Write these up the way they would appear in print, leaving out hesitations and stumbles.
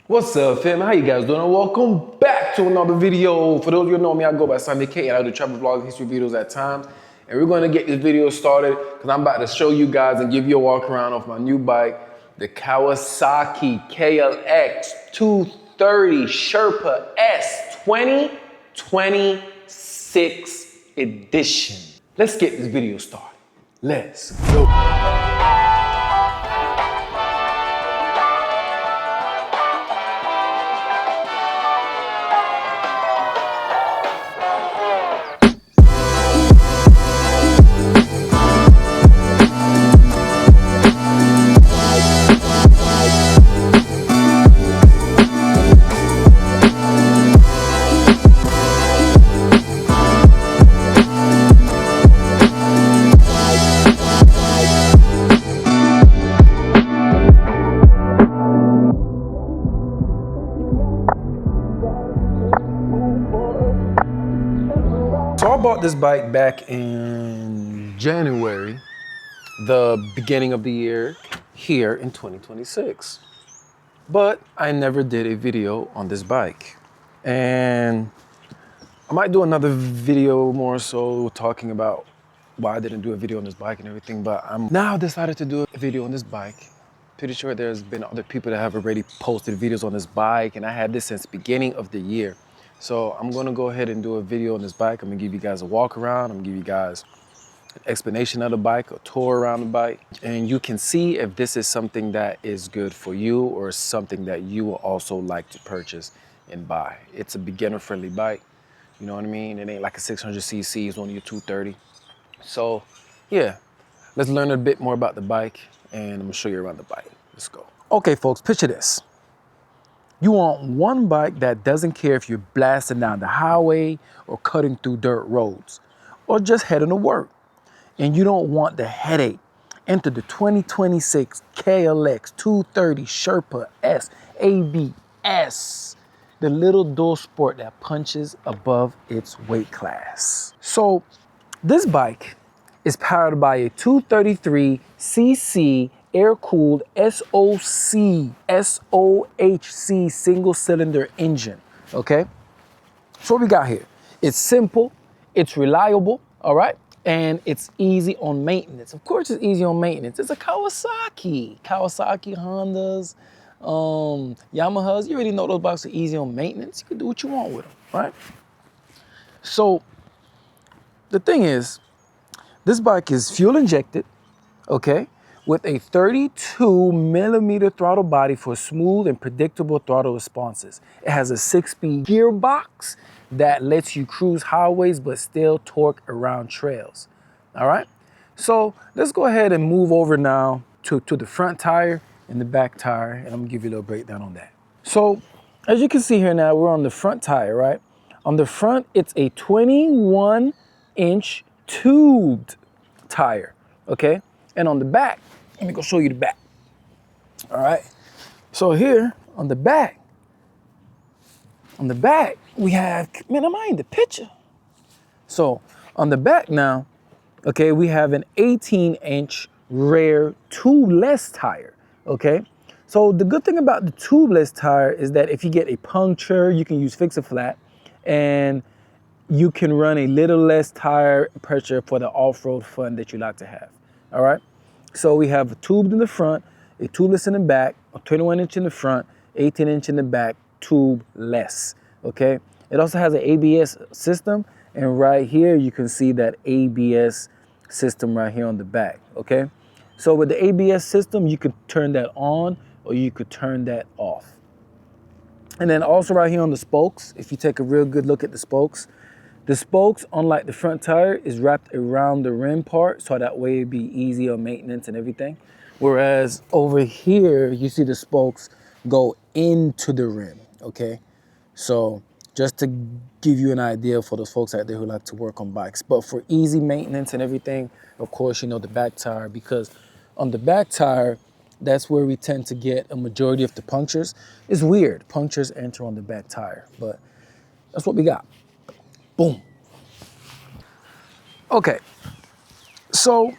What's up, fam? How you guys doing? And welcome back to another video. For those of you who know me, I go by Samdicating, and I do travel vlogs, history videos at times. And we're gonna get this video started because I'm about to show you guys and give you a walk around of my new bike, the Kawasaki KLX 230 Sherpa S 2026 edition. Let's get this video started. Let's go. So I bought this bike back in January, the beginning of the year, here in 2026. But I never did a video on this bike. And I might do another video more so talking about why I didn't do a video on this bike and everything, but I'm now decided to do a video on this bike. Pretty sure there's been other people that have already posted videos on this bike, and I had this since the beginning of the year. So I'm gonna go ahead and do a video on this bike. I'm gonna give you guys a walk around. I'm gonna give you guys an explanation of the bike, a tour around the bike, and you can see if this is something that is good for you or something that you will also like to purchase and buy. It's a beginner-friendly bike, you know what I mean? It ain't like a 600cc, it's only a 230. So yeah, let's learn a bit more about the bike and I'm gonna show you around the bike. Let's go. Okay folks, picture this. You want one bike that doesn't care if you're blasting down the highway or cutting through dirt roads or just heading to work. And you don't want the headache. Enter the 2026 KLX 230 Sherpa S ABS, the little dual sport that punches above its weight class. So this bike is powered by a 233cc air-cooled SOHC single-cylinder engine, okay? So what we got here? It's simple, it's reliable, all right? And it's easy on maintenance. Of course it's easy on maintenance. It's a Kawasaki. Kawasaki, Hondas, Yamahas. You already know those bikes are easy on maintenance. You can do what you want with them, right? So the thing is, this bike is fuel injected, okay? With a 32mm throttle body for smooth and predictable throttle responses. It has a 6-speed gearbox that lets you cruise highways but still torque around trails, all right? So let's go ahead and move over now to the front tire and the back tire, and I'm gonna give you a little breakdown on that. So as you can see here now, we're on the front tire, right? On the front, it's a 21-inch tubed tire, okay? And on the back, let me go show you the back. All right. So here on the back, we have, man, am I in the picture? So on the back now, okay, we have an 18-inch rear tubeless tire, okay? So the good thing about the tubeless tire is that if you get a puncture, you can use Fix-A-Flat and you can run a little less tire pressure for the off-road fun that you like to have, all right? So we have a tubed in the front, a tubeless in the back, a 21-inch in the front, 18-inch in the back, tubeless, okay? It also has an ABS system, and right here you can see that ABS system right here on the back, okay? So with the ABS system, you could turn that on or you could turn that off. And then also right here on the spokes, if you take a real good look at the spokes, unlike the front tire, is wrapped around the rim part, so that way it'd be easy on maintenance and everything. Whereas over here, you see the spokes go into the rim, okay? So just to give you an idea for those folks out there who like to work on bikes. But for easy maintenance and everything, of course, you know, the back tire, because on the back tire, that's where we tend to get a majority of the punctures. It's weird, punctures enter on the back tire, but that's what we got. Boom. Okay, so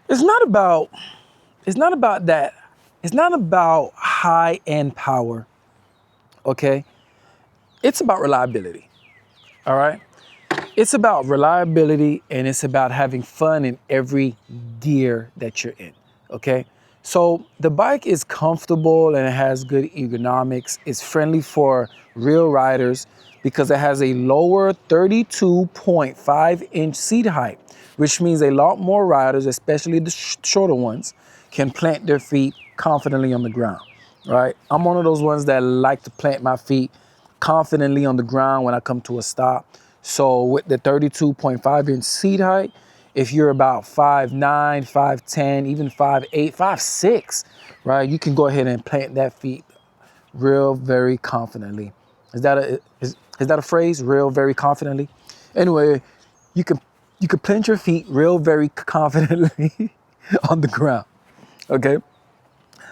it's not about that it's not about high-end power, okay? It's about reliability, all right? It's about reliability, and it's about having fun in every gear that you're in, okay? So the bike is comfortable and it has good ergonomics. It's friendly for real riders because it has a lower 32.5-inch seat height, which means a lot more riders, especially the shorter ones, can plant their feet confidently on the ground, right? I'm one of those ones that like to plant my feet confidently on the ground when I come to a stop. So with the 32.5-inch seat height, if you're about 5'9", 5'10", even 5'8", 5'6", right, you can go ahead and plant that feet real very confidently. Is that a phrase? Real very confidently? Anyway, you can plant your feet real very confidently on the ground. Okay?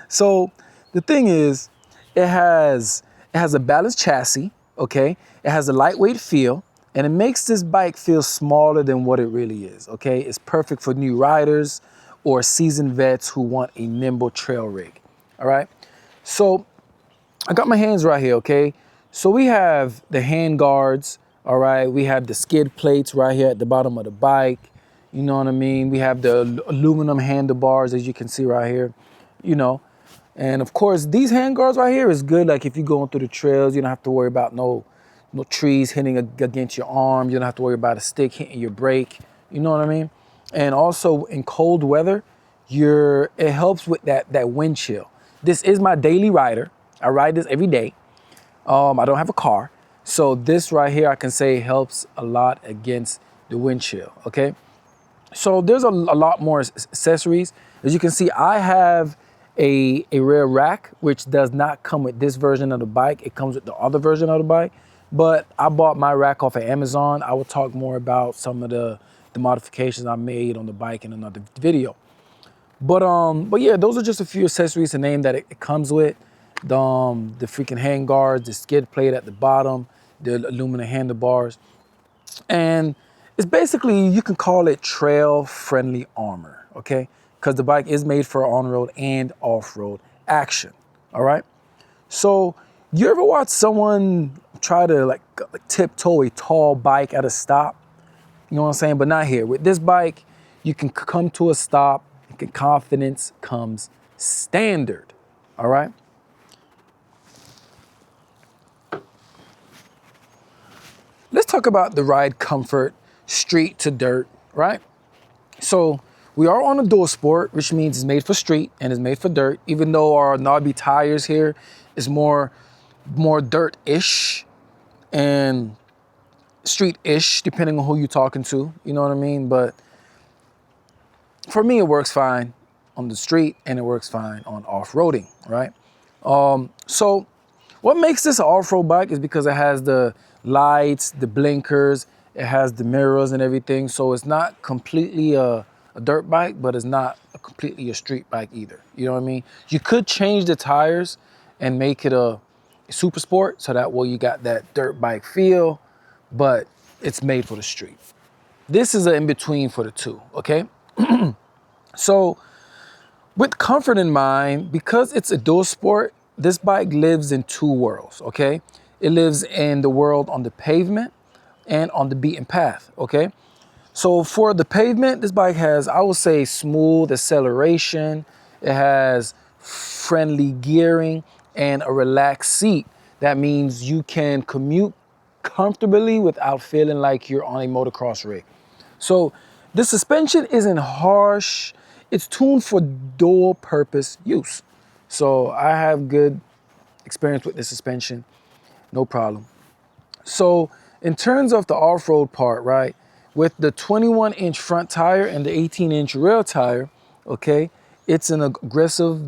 So the thing is, it has a balanced chassis, okay? It has a lightweight feel, and it makes this bike feel smaller than what it really is, okay? It's perfect for new riders or seasoned vets who want a nimble trail rig, all right? So I got my hands right here, okay? So we have the hand guards, all right? We have the skid plates right here at the bottom of the bike. You know what I mean? We have the aluminum handlebars, as you can see right here, you know. And of course, these hand guards right here is good. Like if you're going through the trails, you don't have to worry about no trees hitting against your arm. You don't have to worry about a stick hitting your brake. You know what I mean? And also in cold weather, it helps with that wind chill. This is my daily rider. I ride this every day. I don't have a car. So this right here, I can say helps a lot against the wind chill, okay? So there's a lot more accessories. As you can see, I have a rear rack, which does not come with this version of the bike. It comes with the other version of the bike. But I bought my rack off of Amazon. I will talk more about some of the modifications I made on the bike in another video. But yeah, those are just a few accessories to name that it comes with. The freaking hand guards, the skid plate at the bottom, the aluminum handlebars. And it's basically, you can call it trail friendly armor, okay? Because the bike is made for on-road and off-road action, all right? So you ever watch someone try to like tiptoe a tall bike at a stop? You know what I'm saying? But not here. With this bike, you can come to a stop, and confidence comes standard, all right? Let's talk about the ride comfort, street to dirt, right? So we are on a dual sport, which means it's made for street and it's made for dirt, even though our knobby tires here is more dirt-ish and street-ish, depending on who you're talking to, you know what I mean? But for me, it works fine on the street and it works fine on off-roading, right? So what makes this an off-road bike is because it has the lights, the blinkers, it has the mirrors and everything. So it's not completely a dirt bike, but it's not completely a street bike either. You know what I mean? You could change the tires and make it a super sport, so that way you got that dirt bike feel, but it's made for the street. This is an in-between for the two, okay? So with comfort in mind, because it's a dual sport, this bike lives in two worlds, okay? It lives in the world on the pavement and on the beaten path, okay? So for the pavement, this bike has, I would say, smooth acceleration. It has friendly gearing and a relaxed seat. That means you can commute comfortably without feeling like you're on a motocross rig. So the suspension isn't harsh. It's tuned for dual purpose use. So I have good experience with the suspension, no problem. So in terms of the off-road part, right, with the 21-inch front tire and the 18-inch rear tire, okay, it's an aggressive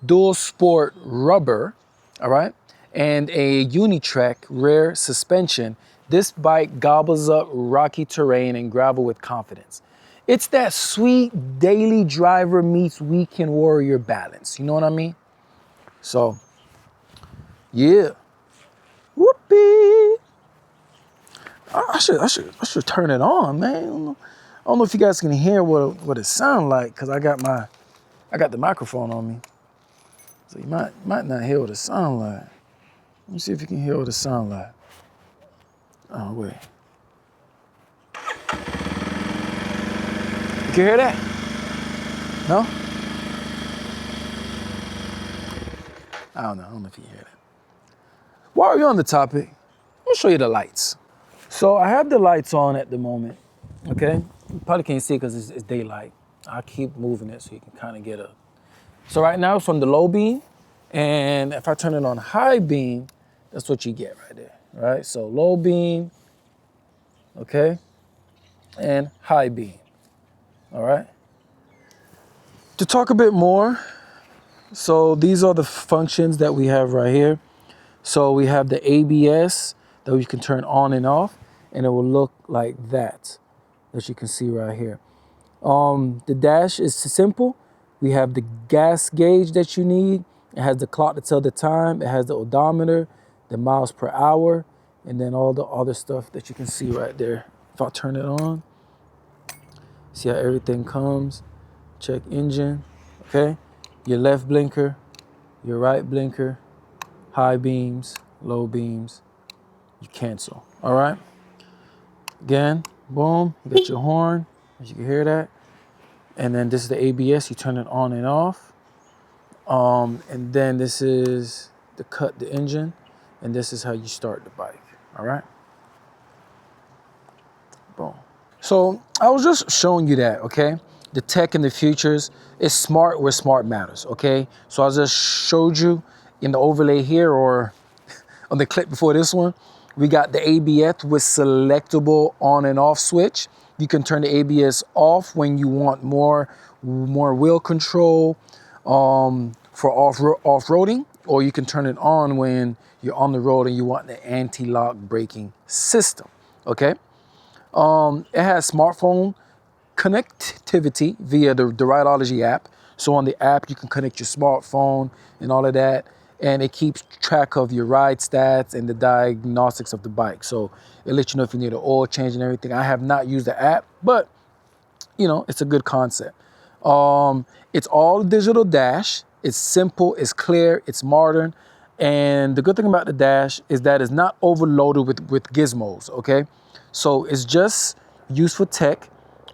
dual sport rubber, all right, and a Unitrack rear suspension. This bike gobbles up rocky terrain and gravel with confidence. It's that sweet daily driver meets weekend warrior balance. You know what I mean? So, yeah. Whoopee! I should turn it on, man. I don't know if you guys can hear what it sounds like, because I got I got the microphone on me, so you might not hear what it sound like. Let me see if you can hear what it sound like. Oh, wait. You can hear that? No? I don't know if you hear that. While we're on the topic, I'll show you the lights. So I have the lights on at the moment, okay? You probably can't see it because it's daylight. I'll keep moving it so you can kind of get a... So right now it's on the low beam, and if I turn it on high beam, that's what you get right there, right? So low beam, okay? And high beam, all right? To talk a bit more, so these are the functions that we have right here. So we have the ABS that we can turn on and off, and it will look like that, as you can see right here. The dash is simple. We have the gas gauge that you need. It has the clock to tell the time. It has the odometer, the miles per hour, and then all the other stuff that you can see right there. If I turn it on, see how everything comes. Check engine, okay? Your left blinker, your right blinker, high beams, low beams, you cancel, all right? Again, boom, you got your horn, as you can hear that. And then this is the ABS, you turn it on and off. And then this is the engine, and this is how you start the bike, all right? Boom. So I was just showing you that, okay? The tech and the futures is smart where smart matters, okay? So I just showed you in the overlay here, or on the clip before this one, we got the ABS with selectable on and off switch. You can turn the ABS off when you want more wheel control for off-roading, or you can turn it on when you're on the road and you want the anti-lock braking system, okay? It has smartphone connectivity via the Rideology app. So on the app, you can connect your smartphone and all of that, and it keeps track of your ride stats and the diagnostics of the bike. So it lets you know if you need an oil change and everything. I have not used the app, but you know, it's a good concept. It's all digital dash. It's simple, it's clear, it's modern. And the good thing about the dash is that it's not overloaded with gizmos, okay? So it's just useful tech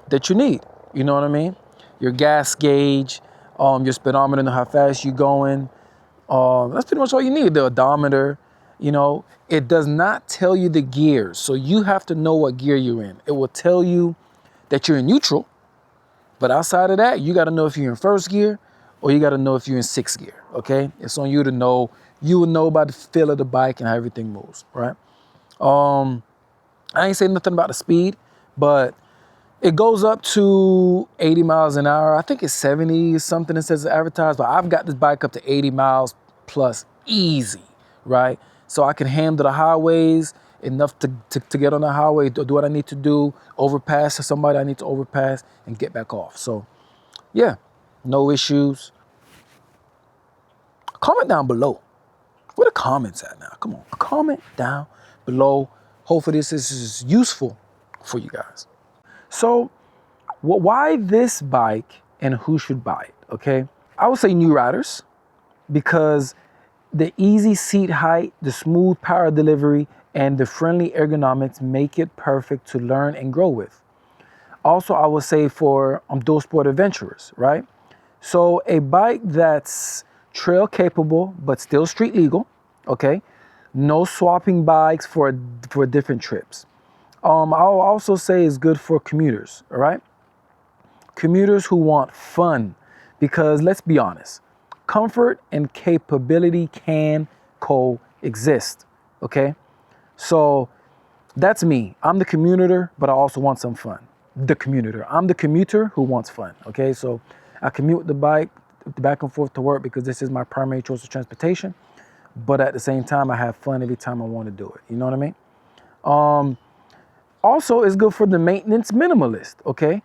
that you need, you know what I mean? Your gas gauge, your speedometer, know how fast you're going. That's pretty much all you need, the odometer, you know. It does not tell you the gears, so you have to know what gear you're in. It will tell you that you're in neutral, but outside of that, you gotta know if you're in first gear or you gotta know if you're in sixth gear, okay? It's on you to know. You will know by the feel of the bike and how everything moves, right? I ain't saying nothing about the speed, but it goes up to 80 miles an hour. I think it's 70 something it says advertised, but I've got this bike up to 80 miles plus easy, right? So I can handle the highways enough to get on the highway, do what I need to do, overpass to somebody I need to overpass and get back off. So yeah, no issues. Comment down below. Where the comments at now? Come on, comment down below. Hopefully this is useful for you guys. So why this bike and who should buy it, okay? I would say new riders, because the easy seat height, the smooth power delivery, and the friendly ergonomics make it perfect to learn and grow with. Also, I would say for dual sport adventurers, right? So a bike that's trail capable, but still street legal, okay? No swapping bikes for different trips. I'll also say it's good for commuters, all right? Commuters who want fun, because let's be honest, comfort and capability can coexist, okay? So that's me. I'm the commuter, but I also want some fun. The commuter. I'm the commuter who wants fun, okay? So I commute the bike back and forth to work because this is my primary choice of transportation, but at the same time, I have fun every time I want to do it. You know what I mean? Also, it's good for the maintenance minimalist, okay?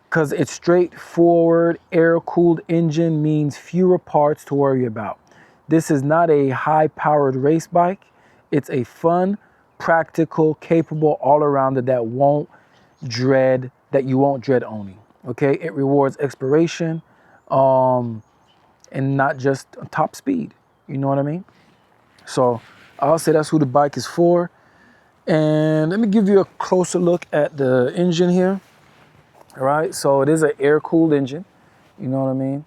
Because it's straightforward, air-cooled engine means fewer parts to worry about. This is not a high-powered race bike. It's a fun, practical, capable all-arounder that you won't dread owning, okay? It rewards exploration, and not just top speed. You know what I mean? So I'll say that's who the bike is for. And let me give you a closer look at the engine here. All right, so it is an air-cooled engine. You know what I mean?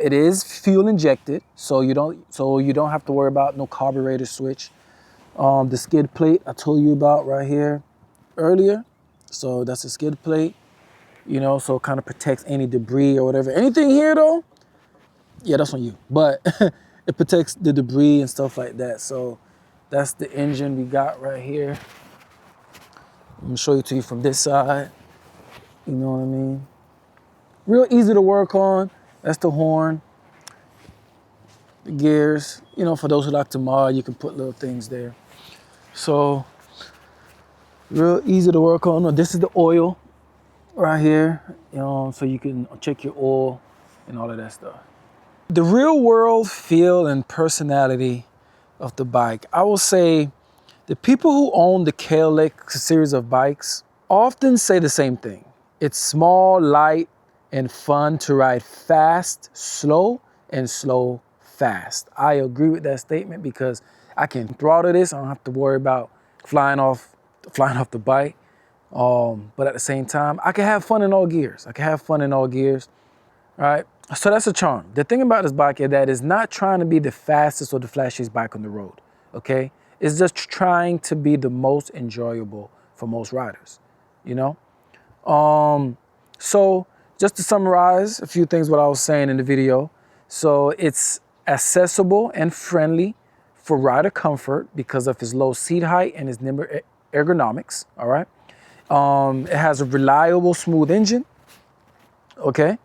It is fuel injected, so you don't have to worry about no carburetor switch. The skid plate I told you about right here earlier. So that's a skid plate, you know, so it kind of protects any debris or whatever. Anything here though, yeah, that's on you. But it protects the debris and stuff like that. So that's the engine we got right here. I'm gonna show it to you from this side. You know what I mean? Real easy to work on. That's the horn, the gears. You know, for those who like to mod, you can put little things there. So real easy to work on. No, this is the oil right here, you know, so you can check your oil and all of that stuff. The real world feel and personality of the bike. I will say the people who own the KLX series of bikes often say the same thing. It's small, light, and fun to ride fast, slow, and slow, fast. I agree with that statement because I can throttle this. I don't have to worry about flying off the bike. But at the same time, I can have fun in all gears. Right? So that's a charm. The thing about this bike is that it's not trying to be the fastest or the flashiest bike on the road, okay? It's just trying to be the most enjoyable for most riders, you know? So just to summarize a few things what I was saying in the video. So it's accessible and friendly for rider comfort because of its low seat height and its nimble ergonomics, all right? It has a reliable, smooth engine, okay?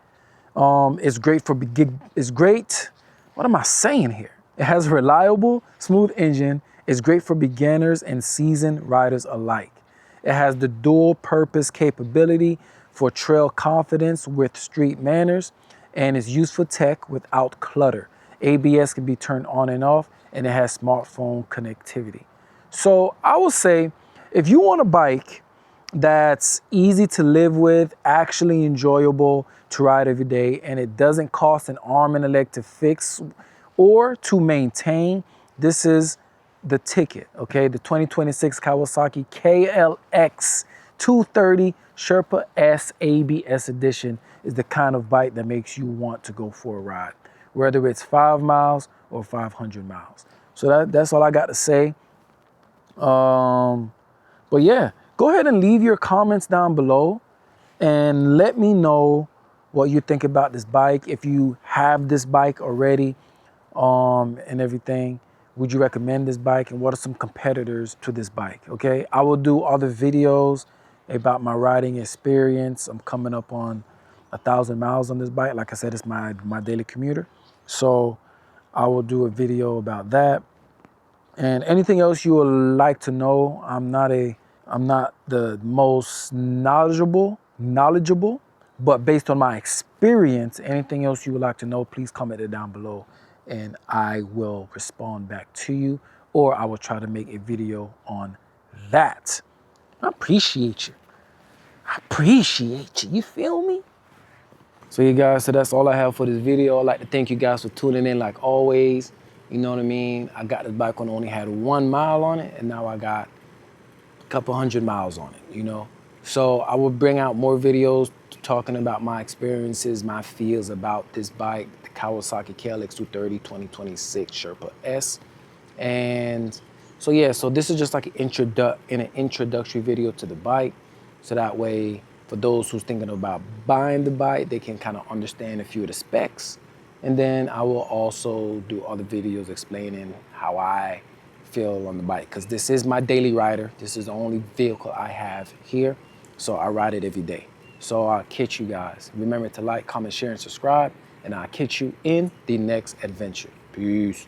It's great for what am I saying here? It has a reliable, smooth engine. It's great for beginners and seasoned riders alike. It has the dual purpose capability for trail confidence with street manners, and is useful tech without clutter. ABS can be turned on and off, and it has smartphone connectivity. So I will say, if you want a bike that's easy to live with, actually enjoyable to ride every day, and it doesn't cost an arm and a leg to fix or to maintain, this is the ticket, okay? The 2026 Kawasaki KLX 230 Sherpa S ABS edition is the kind of bike that makes you want to go for a ride, whether it's 5 miles or 500 miles. So that's all I got to say. But yeah, go ahead and leave your comments down below and let me know what you think about this bike. If you have this bike already and everything, would you recommend this bike, and what are some competitors to this bike? Okay, I will do other videos about my riding experience. I'm coming up on 1,000 miles on this bike. Like I said, it's my daily commuter. So I will do a video about that. And anything else you would like to know, I'm not the most knowledgeable, but based on my experience, anything else you would like to know, please comment it down below and I will respond back to you, or I will try to make a video on that. I appreciate you. You feel me? So you guys, so that's all I have for this video. I'd like to thank you guys for tuning in like always. You know what I mean? I got this bike on, only had 1 mile on it, and now I got a couple 100 miles on it, you know? So I will bring out more videos talking about my experiences, my feels about this bike, the Kawasaki KLX 230 2026 Sherpa S. And so yeah, so this is just like an introductory video to the bike. So that way, for those who's thinking about buying the bike, they can kind of understand a few of the specs. And then I will also do other videos explaining how I feel on the bike, because this is my daily rider. This is the only vehicle I have here. So I ride it every day. So I'll catch you guys. Remember to like, comment, share, and subscribe. And I'll catch you in the next adventure. Peace.